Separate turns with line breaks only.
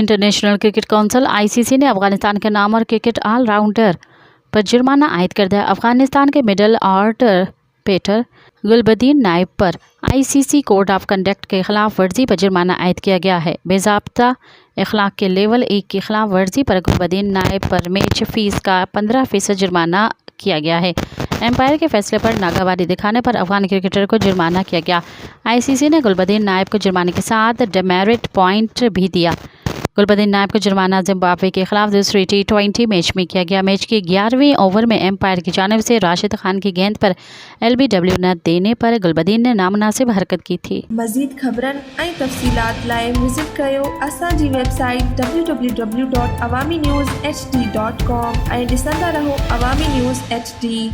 International cricket council (ICC) ने अफगानिस्तान के नाम और क्रिकेट ऑलराउंडर पर जुर्माना आयद कर दिया। अफगानिस्तान के मिडल ऑर्डर बैटर गुलबदीन नायब पर ICC कोड ऑफ कंडक्ट के खिलाफ वर्जी पर जुर्माना आयद किया गया है। बेज़ाब्ता अखलाक के लेवल 1 की खिलाफ वर्जी पर गुलबदीन नायब पर मैच फीस का 15% जुर्माना किया गया है। एम्पायर के फैसले पर नागवारी दिखाने पर अफगान क्रिकेटर को जुर्माना किया गया। ICC ने गुलबदीन नायब को जुर्माने के साथ डेमेरिट पॉइंट भी दिया। गुलबदीन नायब को जुर्माना जिम्बाब्वे के खिलाफ दूसरी T20 मैच में किया गया। मैच के 11वें ओवर में एम्पायर की जानिब से राशिद खान की गेंद पर LBW न देने पर गुलबदीन ने नामुनासिब हरकत की थी।
मज़ीद ख़बरन ऐं तफ़सीलात लाइ विज़िट कयो असांजी वेबसाइट www.awamiNewsHD.com ऐं ॾिसंदा रहो अवामी न्यूज़ HD।